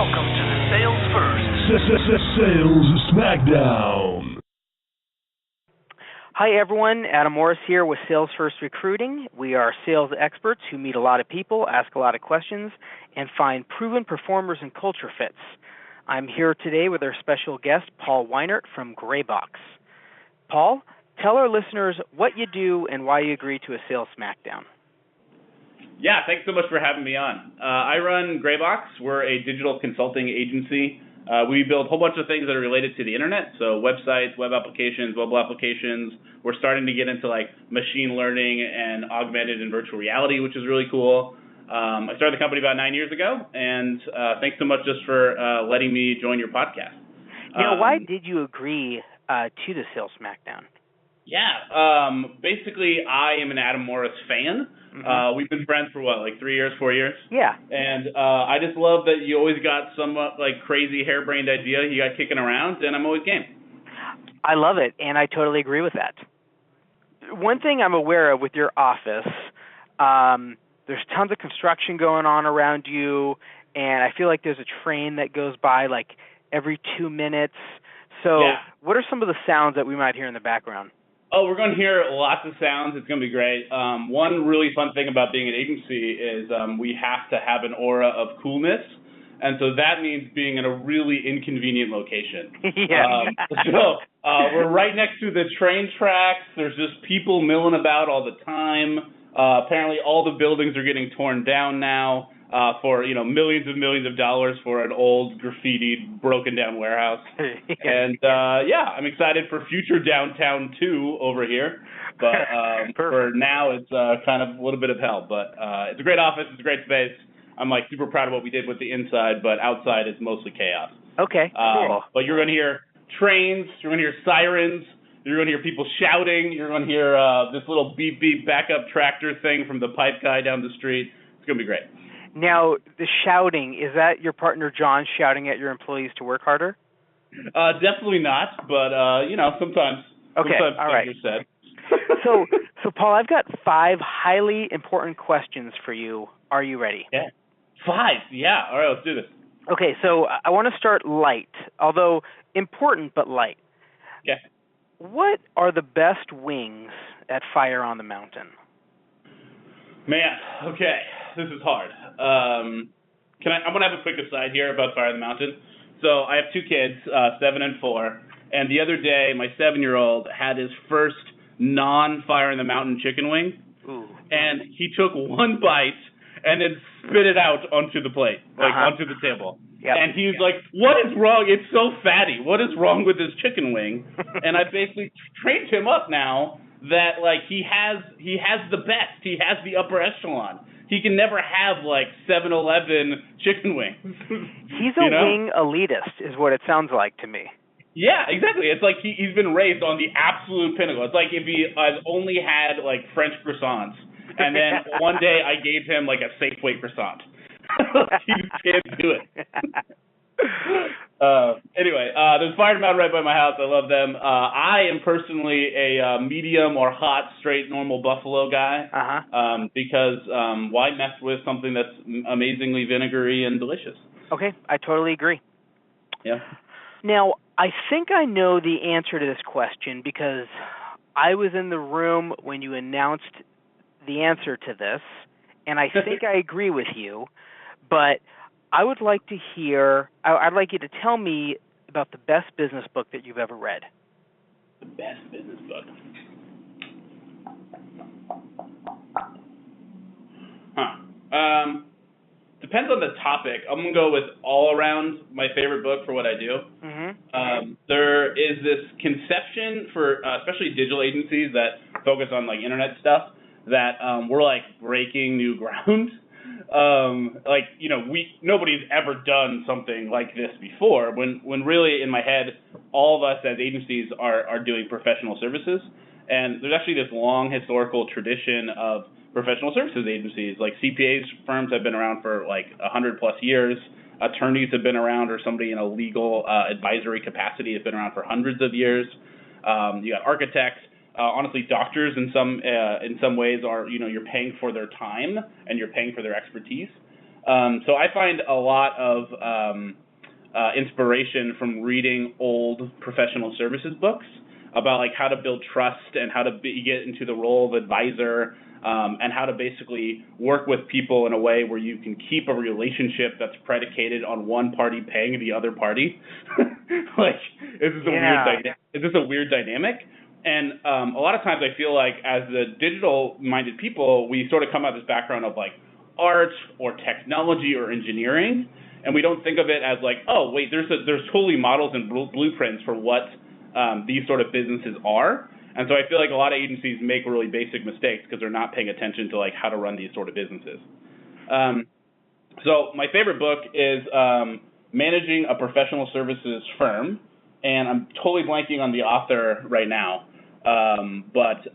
Welcome to the SalesFirst Sales Smackdown. Hi everyone, Adam Morris here with SalesFirst Recruiting. We are sales experts who meet a lot of people, ask a lot of questions, and find proven performers and culture fits. I'm here today with our special guest, Paul Weinert from Graybox. Paul, tell our listeners what you do and why you agreed to a Sales Smackdown. Yeah, thanks so much for having me on. I run Graybox. We're a digital consulting agency. We build a whole bunch of things that are related to the internet, so websites, web applications, mobile applications. We're starting to get into like machine learning and augmented and virtual reality, which is really cool. I started the company about 9 years ago, and thanks so much just for letting me join your podcast. Now, why did you agree to the Sales Smackdown? Yeah, basically I am an Adam Morris fan. Mm-hmm. We've been friends for 3 years, 4 years? Yeah. And I just love that you always got some crazy harebrained idea you got kicking around, and I'm always game. I love it, and I totally agree with that. One thing I'm aware of with your office, there's tons of construction going on around you, and I feel like there's a train that goes by like every 2 minutes. So What are some of the sounds that we might hear in the background? Oh, we're going to hear lots of sounds. It's going to be great. One really fun thing about being an agency is we have to have an aura of coolness, and so that means being in a really inconvenient location. We're right next to the train tracks. There's just people milling about all the time. Apparently, all the buildings are getting torn down now for millions and millions of dollars for an old graffitied, broken down warehouse. And I'm excited for future downtown too over here. But for now, it's kind of a little bit of hell. But it's a great office. It's a great space. I'm super proud of what we did with the inside, but outside it's mostly chaos. Okay, cool. But you're going to hear trains. You're going to hear sirens. You're going to hear people shouting. You're going to hear this little beep beep backup tractor thing from the pipe guy down the street. It's going to be great. Now, the shouting, is that your partner John shouting at your employees to work harder? Definitely not, but sometimes. Okay, sometimes all right. Said. So Paul, I've got 5 highly important questions for you. Are you ready? Yeah. 5? Yeah. All right, let's do this. Okay, so I want to start light, although important but light. Yeah. What are the best wings at Fire on the Mountain? Man, okay, this is hard. I'm gonna have a quick aside here about Fire on the Mountain. So I have 2 kids, 7 and 4, and the other day my 7-year-old had his first non-Fire on the Mountain chicken wing. Ooh. And he took one bite and then spit it out onto the plate, onto the table. Yep. And he's like, "What is wrong? It's so fatty. What is wrong with this chicken wing?" And I basically trained him up now that he has the best. He has the upper echelon. He can never have 7-Eleven chicken wings. He's a wing elitist, is what it sounds like to me. Yeah, exactly. It's like he's been raised on the absolute pinnacle. It's like if he only had French croissants, and then one day I gave him a Safeway croissant. He just can't do it. Anyway, there's Fire Mountain right by my house. I love them. I am personally a medium or hot, straight, normal buffalo guy. Because why mess with something that's amazingly vinegary and delicious? Okay, I totally agree. Yeah. Now, I think I know the answer to this question because I was in the room when you announced the answer to this, and I think I agree with you, but I would like to hear, I'd like you to tell me about the best business book that you've ever read. The best business book? Depends on the topic. I'm going to go with all around my favorite book for what I do. Mm-hmm. There is this conception for especially digital agencies that focus on internet stuff that we're breaking new ground. Nobody's ever done something like this before when really in my head all of us as agencies are doing professional services, and there's actually this long historical tradition of professional services agencies. CPAs firms have been around for 100 plus years. Attorneys have been around, or somebody in a legal advisory capacity has been around for hundreds of years. You got architects. Honestly, doctors in some ways are, you're paying for their time and you're paying for their expertise. So I find a lot of inspiration from reading old professional services books about like how to build trust and how to get into the role of advisor, and how to basically work with people in a way where you can keep a relationship that's predicated on one party paying the other party. Like, it's just a weird dynamic. And a lot of times I feel like as the digital-minded people, we sort of come out of this background of like art or technology or engineering, and we don't think of it as like, oh, wait, there's totally models and blueprints for what these sort of businesses are. And so I feel like a lot of agencies make really basic mistakes because they're not paying attention to like how to run these sort of businesses. So my favorite book is Managing a Professional Services Firm, and I'm totally blanking on the author right now. But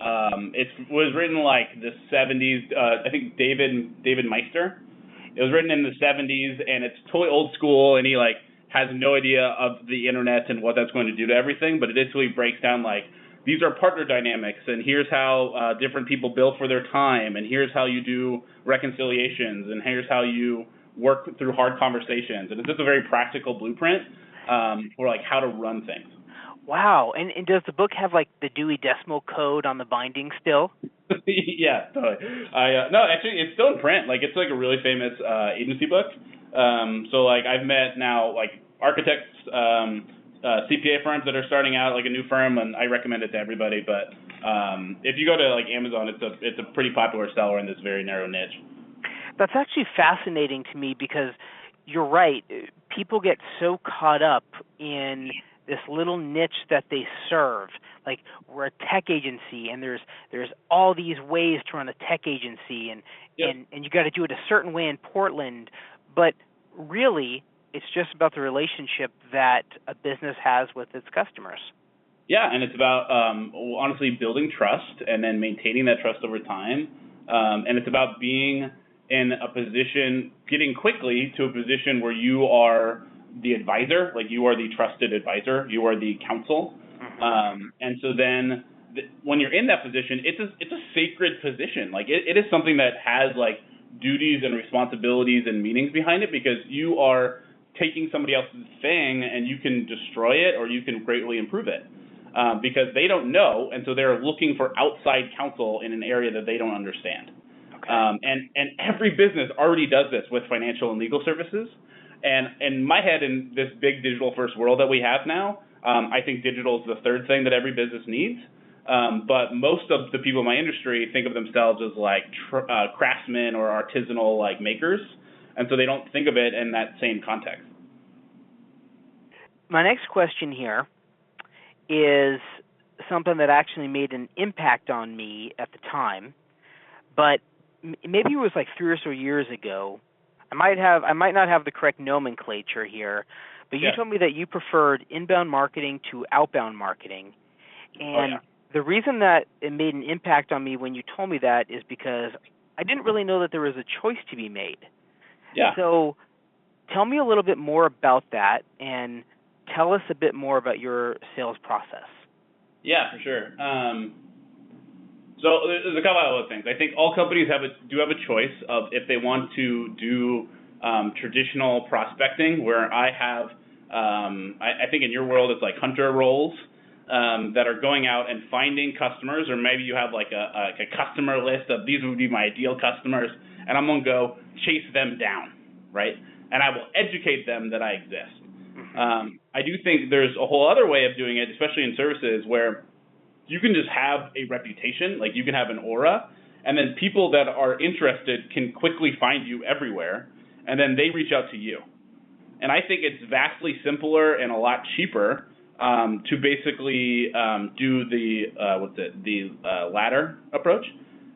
it was written like the 70s. I think David Meister. It was written in the 70s, and it's totally old school, and he like has no idea of the internet and what that's going to do to everything. But it basically breaks down like, these are partner dynamics, and here's how different people bill for their time, and here's how you do reconciliations, and here's how you work through hard conversations. And it's just a very practical blueprint for like how to run things. Wow. And does the book have like the Dewey Decimal Code on the binding still? Yeah, totally. No, actually, it's still in print. Like, it's like a really famous agency book. So like I've met now like architects, CPA firms that are starting out like a new firm, and I recommend it to everybody. But if you go to like Amazon, it's a pretty popular seller in this very narrow niche. That's actually fascinating to me because you're right. People get so caught up in this little niche that they serve. Like, we're a tech agency, and there's all these ways to run a tech agency, and Yep. and you got to do it a certain way in Portland. But really, it's just about the relationship that a business has with its customers. Yeah, and it's about honestly building trust and then maintaining that trust over time. And it's about being in a position, getting quickly to a position where you are the advisor, like you are the trusted advisor, you are the counsel. And so then when you're in that position, it's a sacred position. Like it is something that has like duties and responsibilities and meanings behind it, because you are taking somebody else's thing and you can destroy it or you can greatly improve it. Because they don't know, and so they're looking for outside counsel in an area that they don't understand. Okay. And every business already does this with financial and legal services. And in my head, in this big digital first world that we have now, I think digital is the third thing that every business needs. But most of the people in my industry think of themselves as like craftsmen or artisanal like makers, and so they don't think of it in that same context. My next question here is something that actually made an impact on me at the time, but maybe it was like 3 or so years ago. I might not have the correct nomenclature here, but you told me that you preferred inbound marketing to outbound marketing. And the reason that it made an impact on me when you told me that is because I didn't really know that there was a choice to be made. Yeah. So tell me a little bit more about that, and tell us a bit more about your sales process. Yeah, for sure. So there's a couple of other things. I think all companies do have a choice of if they want to do traditional prospecting, where I have, I think in your world it's like hunter roles that are going out and finding customers, or maybe you have like a customer list of these would be my ideal customers, and I'm going to go chase them down, right? And I will educate them that I exist. I do think there's a whole other way of doing it, especially in services, where you can just have a reputation, like you can have an aura, and then people that are interested can quickly find you everywhere, and then they reach out to you. And I think it's vastly simpler and a lot cheaper to basically do the ladder approach,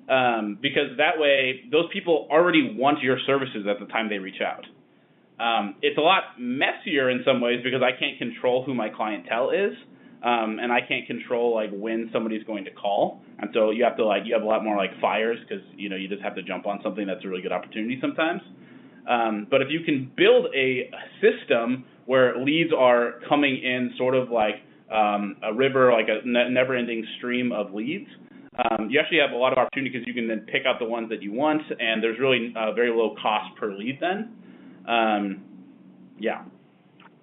because that way those people already want your services at the time they reach out. It's a lot messier in some ways because I can't control who my clientele is, and I can't control like when somebody's going to call, and so you have a lot more like fires because you just have to jump on something that's a really good opportunity sometimes. But if you can build a system where leads are coming in sort of like a river, like a never-ending stream of leads, You actually have a lot of opportunity because you can then pick out the ones that you want, and there's really very low cost per lead then. Yeah.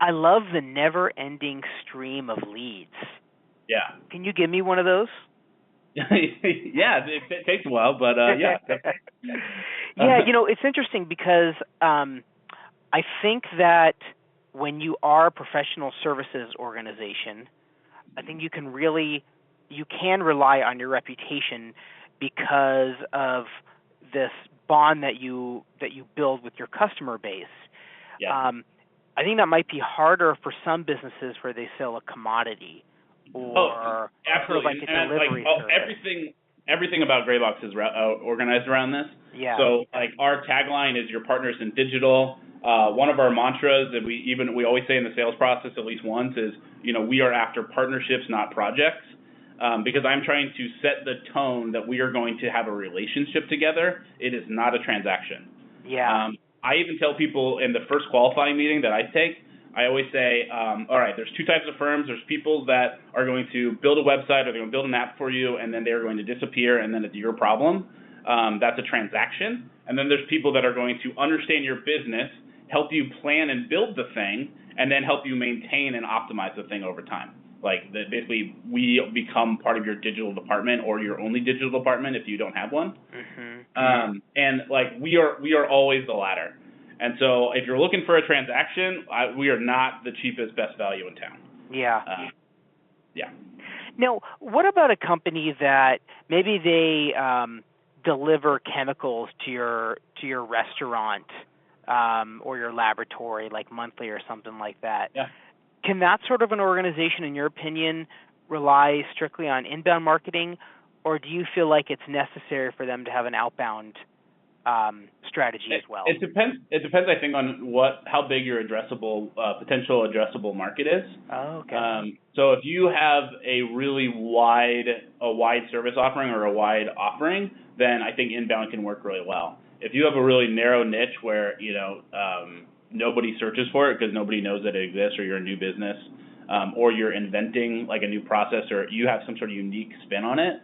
I love the never-ending stream of leads. Yeah. Can you give me one of those? Yeah, it takes a while, but yeah. Yeah, it's interesting because I think that when you are a professional services organization, I think you can rely on your reputation because of this bond that you build with your customer base. Yeah. I think that might be harder for some businesses where they sell a commodity or sort of like a delivery service. Everything about Graybox is organized around this. Yeah. So like our tagline is your partners in digital. One of our mantras that we always say in the sales process at least once is, we are after partnerships, not projects. Because I'm trying to set the tone that we are going to have a relationship together. It is not a transaction. Yeah. I even tell people in the first qualifying meeting that I take, I always say, all right, there's two types of firms. There's people that are going to build a website or they're going to build an app for you, and then they're going to disappear, and then it's your problem. That's a transaction. And then there's people that are going to understand your business, help you plan and build the thing, and then help you maintain and optimize the thing over time. Like basically, we become part of your digital department or your only digital department if you don't have one. Mm-hmm. And like we are always the latter. And so if you're looking for a transaction, we are not the cheapest, best value in town. Yeah. Yeah. Now, what about a company that maybe they deliver chemicals to your restaurant or your laboratory, like monthly or something like that? Yeah. Can that sort of an organization, in your opinion, rely strictly on inbound marketing, or do you feel like it's necessary for them to have an outbound strategy as well? It depends. It depends, I think, on how big your potential addressable market is. Oh, okay. So if you have a really wide service offering or a wide offering, then I think inbound can work really well. If you have a really narrow niche where nobody searches for it because nobody knows that it exists, or you're a new business, or you're inventing like a new process, or you have some sort of unique spin on it,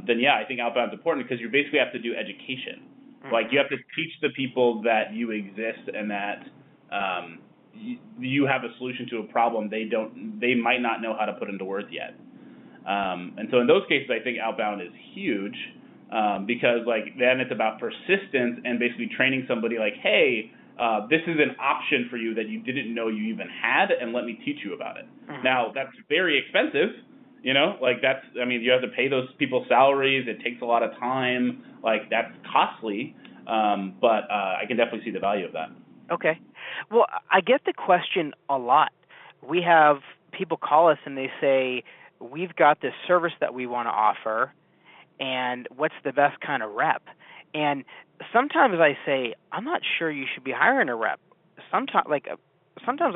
then yeah, I think outbound is important because you basically have to do education. Mm-hmm. Like you have to teach the people that you exist and that you have a solution to a problem they might not know how to put into words yet. And so in those cases, I think outbound is huge because like then it's about persistence and basically training somebody like, hey, this is an option for you that you didn't know you even had, and let me teach you about it. Mm-hmm. Now, that's very expensive, you have to pay those people's salaries. It takes a lot of time. Like, that's costly, but I can definitely see the value of that. Okay. Well, I get the question a lot. We have people call us and they say, we've got this service that we want to offer, and what's the best kind of rep? And sometimes I say, I'm not sure you should be hiring a rep. Sometimes I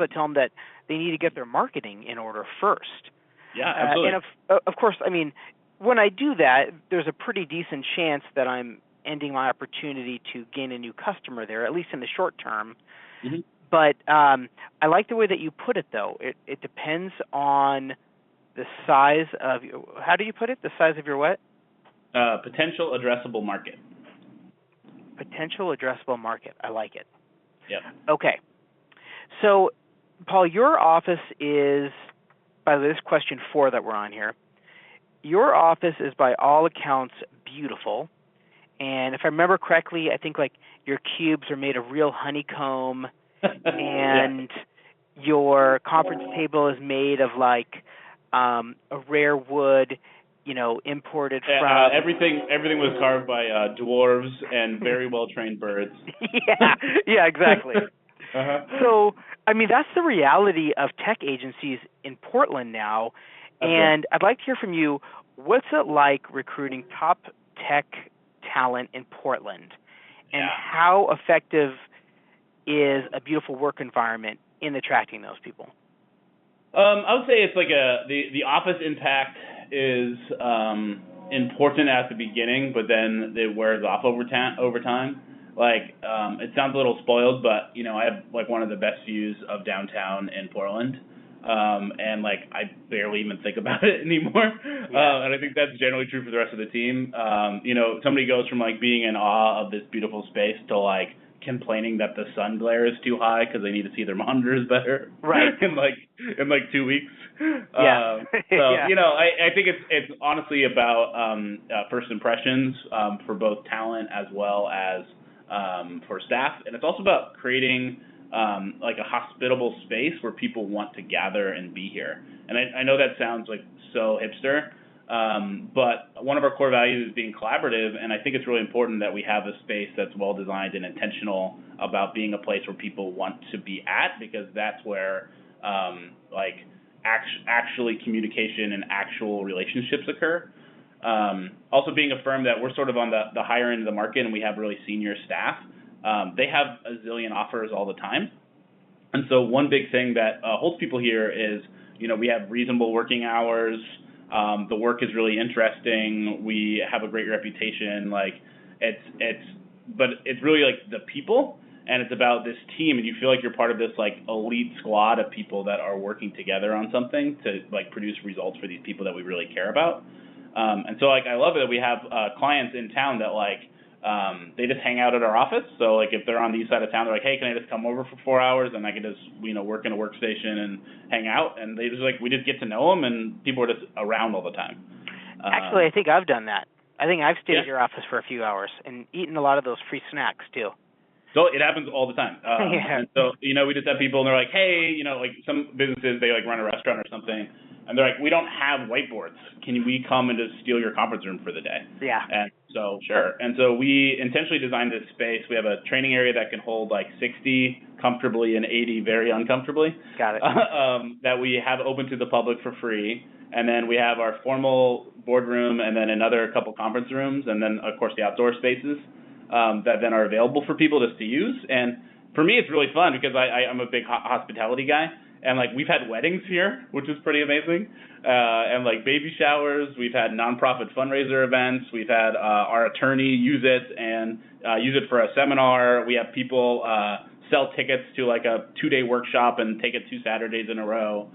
tell them that they need to get their marketing in order first. Yeah, absolutely. And of course, when I do that, there's a pretty decent chance that I'm ending my opportunity to gain a new customer there, at least in the short term. Mm-hmm. But I like the way that you put it, though. It depends on the size of – how do you put it? The size of your what? Potential addressable market. Potential addressable market. I like it. Yep. Okay. So, Paul, your office is, by the way, this is question 4 that we're on here. Your office is, by all accounts, beautiful. And if I remember correctly, I think like your cubes are made of real honeycomb, and your conference table is made of like a rare wood, imported from. Everything was carved by dwarves and very well trained birds. Yeah, exactly. Uh-huh. So, that's the reality of tech agencies in Portland now. Okay. And I'd like to hear from you. What's it like recruiting top tech talent in Portland? And how effective is a beautiful work environment in attracting those people? I would say it's like the office impact is important at the beginning, but then it wears off over time. Like, it sounds a little spoiled, but I have like one of the best views of downtown in Portland. and like I barely even think about it anymore. And I think that's generally true for the rest of the team. Somebody goes from like being in awe of this beautiful space to like complaining that the sun glare is too high because they need to see their monitors better. Right. in like 2 weeks. Yeah. I think it's honestly about first impressions for both talent as well as for staff, and it's also about creating like a hospitable space where people want to gather and be here. And I know that sounds like so hipster, but one of our core values is being collaborative, and I think it's really important that we have a space that's well designed and intentional about being a place where people want to be at, because that's where actually communication and actual relationships occur. Also being a firm that we're sort of on the higher end of the market and we have really senior staff, they have a zillion offers all the time. And so one big thing that holds people here is, we have reasonable working hours. The work is really interesting. We have a great reputation. Like but it's really like the people, and it's about this team, and you feel like you're part of this like elite squad of people that are working together on something to like produce results for these people that we really care about. And so like I love it that we have clients in town that like they just hang out at our office. So like if they're on the east side of town, they're like, hey, can I just come over for 4 hours and I can just work in a workstation and hang out? And they just like we just get to know them, and people are just around all the time. Actually, I think I've done that. I think I've stayed at your office for a few hours and eaten a lot of those free snacks too. So it happens all the time. And so, we just have people and they're like, hey, like some businesses, they like run a restaurant or something, and they're like, we don't have whiteboards. Can we come and just steal your conference room for the day? Yeah. And so, sure. And so we intentionally designed this space. We have a training area that can hold like 60 comfortably and 80 very uncomfortably. Got it. That we have open to the public for free. And then we have our formal boardroom and then another couple conference rooms, and then, of course, the outdoor spaces. That then are available for people just to use. And for me, it's really fun because I'm a big hospitality guy. And, like, we've had weddings here, which is pretty amazing. And, like, baby showers. We've had nonprofit fundraiser events. We've had our attorney use it and use it for a seminar. We have people sell tickets to, like, a 2-day workshop and take it 2 Saturdays in a row.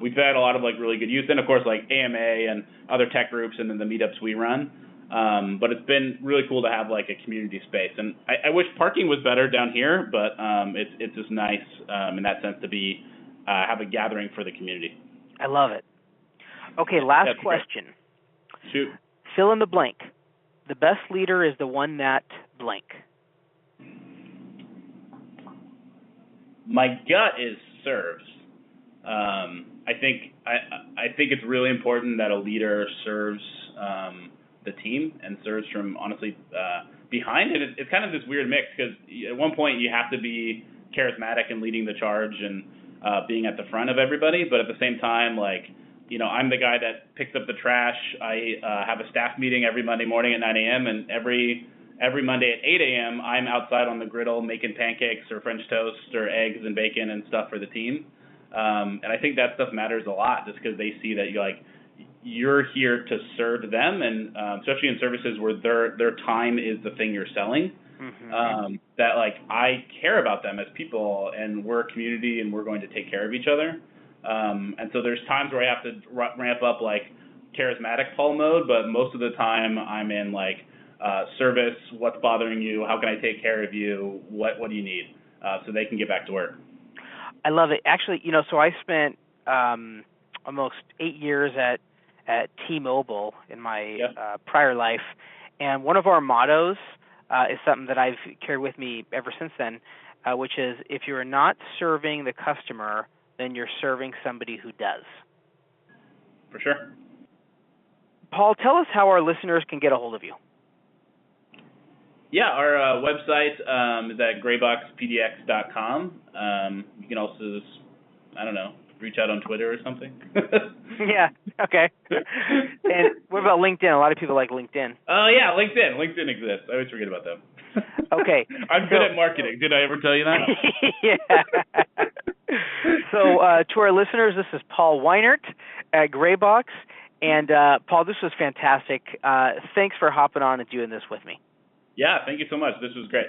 We've had a lot of, like, really good use. And, of course, like, AMA and other tech groups and then the meetups we run. But it's been really cool to have like a community space, and I wish parking was better down here, but it's just nice in that sense to be have a gathering for the community. I love it. Okay, last question. Shoot. Fill in the blank. The best leader is the one that blank. My gut is serves. I think it's really important that a leader serves the team and serves from honestly behind. And it's kind of this weird mix because at one point you have to be charismatic and leading the charge and being at the front of everybody, but at the same time, like, I'm the guy that picks up the trash. I have a staff meeting every Monday morning at 9 a.m. and every Monday at 8 a.m. I'm outside on the griddle making pancakes or French toast or eggs and bacon and stuff for the team. And I think that stuff matters a lot just because they see that you're here to serve them, and especially in services where their time is the thing you're selling. Mm-hmm. That like I care about them as people, and we're a community, and we're going to take care of each other. And so there's times where I have to ramp up like charismatic Paul mode, but most of the time I'm in like service. What's bothering you? How can I take care of you? What do you need? So they can get back to work. I love it. Actually, so I spent almost 8 years at T-Mobile in my prior life, and one of our mottos is something that I've carried with me ever since then, which is, if you're not serving the customer, then you're serving somebody who does. For sure. Paul, tell us how our listeners can get a hold of you. Yeah, our website is at grayboxpdx.com. You can also just, reach out on Twitter or something. Yeah, okay. And what about LinkedIn? A lot of people like LinkedIn. Oh, yeah, LinkedIn. LinkedIn exists. I always forget about them. Okay. I'm good at marketing. Did I ever tell you that? Yeah. So to our listeners, this is Paul Weinert at Graybox. And, Paul, this was fantastic. Thanks for hopping on and doing this with me. Yeah, thank you so much. This was great.